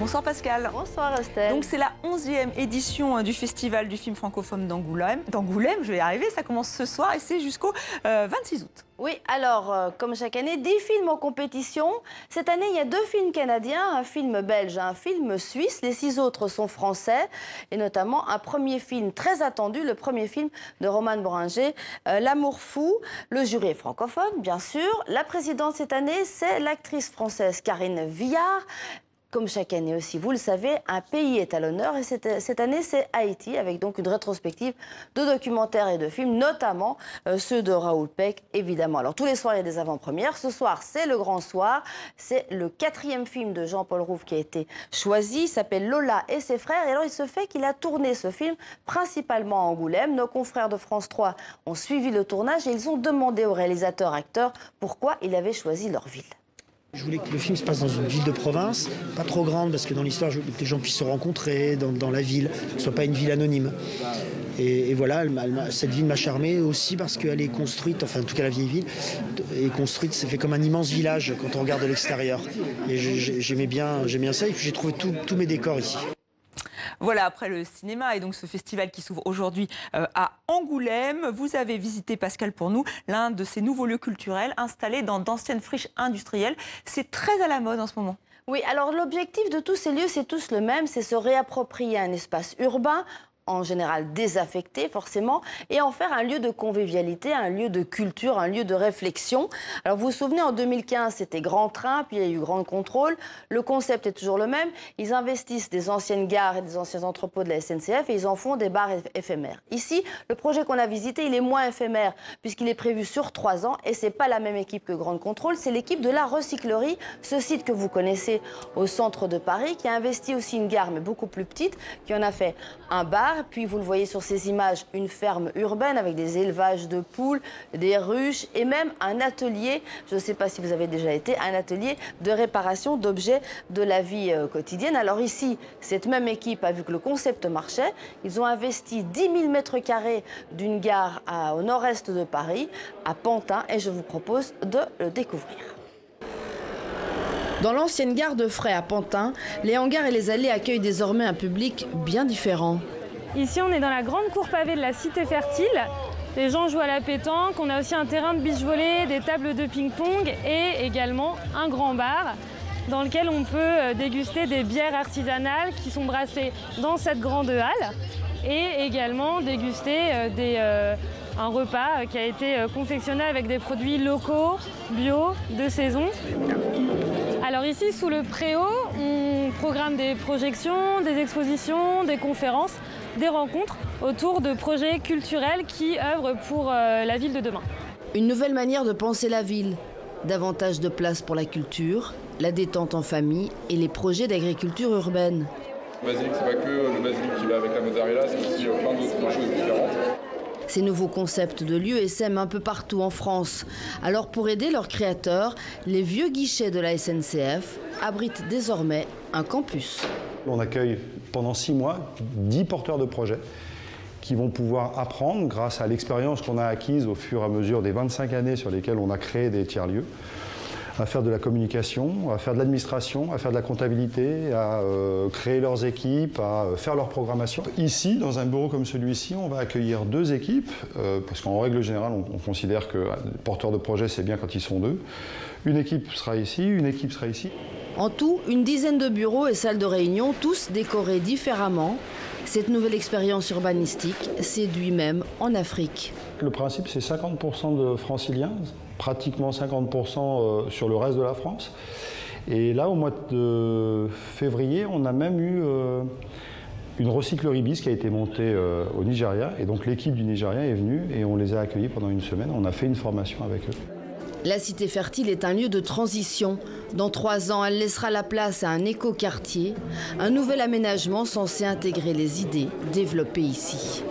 Bonsoir Pascal. Bonsoir Estelle. Donc c'est la 11e édition du Festival du film francophone d'Angoulême. Je vais y arriver, ça commence ce soir et c'est jusqu'au 26 août. Oui, alors, comme chaque année, 10 films en compétition. Cette année, il y a 2 films canadiens, un film belge et un film suisse. Les 6 autres sont français. Et notamment un premier film très attendu, le premier film de Roman Boringer, L'amour fou. Le jury est francophone, bien sûr. La présidente cette année, c'est l'actrice française Karine Viard. Comme chaque année aussi, vous le savez, un pays est à l'honneur et cette année, c'est Haïti, avec donc une rétrospective de documentaires et de films, notamment ceux de Raoul Peck, évidemment. Alors, tous les soirs, il y a des avant-premières. Ce soir, c'est le grand soir. C'est le 4e film de Jean-Paul Rouve qui a été choisi. Il s'appelle Lola et ses frères. Et alors, il se fait qu'il a tourné ce film principalement à Angoulême. Nos confrères de France 3 ont suivi le tournage et ils ont demandé aux réalisateurs-acteurs pourquoi il avait choisi leur ville. Je voulais que le film se passe dans une ville de province, pas trop grande, parce que dans l'histoire, je veux que les gens puissent se rencontrer dans la ville, que ce ne soit pas une ville anonyme. Et voilà, cette ville m'a charmé aussi parce qu'elle est construite, enfin en tout cas la vieille ville, est construite, c'est fait comme un immense village quand on regarde de l'extérieur. Et j'aimais bien ça, et puis j'ai trouvé tous mes décors ici. Voilà, après le cinéma et donc ce festival qui s'ouvre aujourd'hui à Angoulême, vous avez visité, Pascal, pour nous, l'un de ces nouveaux lieux culturels installés dans d'anciennes friches industrielles. C'est très à la mode en ce moment. Oui, alors l'objectif de tous ces lieux, c'est tous le même, c'est se réapproprier un espace urbain, en général désaffecté forcément, et en faire un lieu de convivialité, un lieu de culture, un lieu de réflexion. Alors vous vous souvenez, en 2015, c'était Grand Train, puis il y a eu Grand Contrôle. Le concept est toujours le même. Ils investissent des anciennes gares et des anciens entrepôts de la SNCF et ils en font des bars éphémères. Ici, le projet qu'on a visité, il est moins éphémère puisqu'il est prévu sur 3 ans et c'est pas la même équipe que Grand Contrôle, c'est l'équipe de la recyclerie, ce site que vous connaissez au centre de Paris, qui a investi aussi une gare mais beaucoup plus petite, qui en a fait un bar. Puis vous le voyez sur ces images, une ferme urbaine avec des élevages de poules, des ruches et même un atelier, je ne sais pas si vous avez déjà été, un atelier de réparation d'objets de la vie quotidienne. Alors ici, cette même équipe a vu que le concept marchait. Ils ont investi 10 000 mètres carrés d'une gare au nord-est de Paris, à Pantin, et je vous propose de le découvrir. Dans l'ancienne gare de Fray à Pantin, les hangars et les allées accueillent désormais un public bien différent. Ici, on est dans la grande cour pavée de la Cité Fertile. Les gens jouent à la pétanque. On a aussi un terrain de beach-volley, des tables de ping-pong et également un grand bar dans lequel on peut déguster des bières artisanales qui sont brassées dans cette grande halle et également déguster un repas qui a été confectionné avec des produits locaux, bio, de saison. Alors ici, sous le préau, on programme des projections, des expositions, des conférences, des rencontres autour de projets culturels qui œuvrent pour la ville de demain. Une nouvelle manière de penser la ville. Davantage de place pour la culture, la détente en famille et les projets d'agriculture urbaine. Le basilic, c'est pas que le basilic qui va avec la mozzarella, c'est aussi plein d'autres choses différentes. Ces nouveaux concepts de lieux essaiment un peu partout en France. Alors pour aider leurs créateurs, les vieux guichets de la SNCF abritent désormais un campus. On accueille pendant 6 mois 10 porteurs de projets qui vont pouvoir apprendre, grâce à l'expérience qu'on a acquise au fur et à mesure des 25 années sur lesquelles on a créé des tiers-lieux, à faire de la communication, à faire de l'administration, à faire de la comptabilité, à créer leurs équipes, à faire leur programmation. Ici, dans un bureau comme celui-ci, on va accueillir 2 équipes, parce qu'en règle générale, on considère que les porteurs de projet, c'est bien quand ils sont 2. Une équipe sera ici, une équipe sera ici. En tout, une dizaine de bureaux et salles de réunion, tous décorés différemment. Cette nouvelle expérience urbanistique séduit même en Afrique. Le principe, c'est 50% de franciliens, pratiquement 50% sur le reste de la France. Et là, au mois de février, on a même eu une recyclerie bis qui a été montée au Nigeria. Et donc l'équipe du Nigeria est venue et on les a accueillis pendant une semaine. On a fait une formation avec eux. La Cité Fertile est un lieu de transition. Dans 3 ans, elle laissera la place à un éco-quartier, un nouvel aménagement censé intégrer les idées développées ici.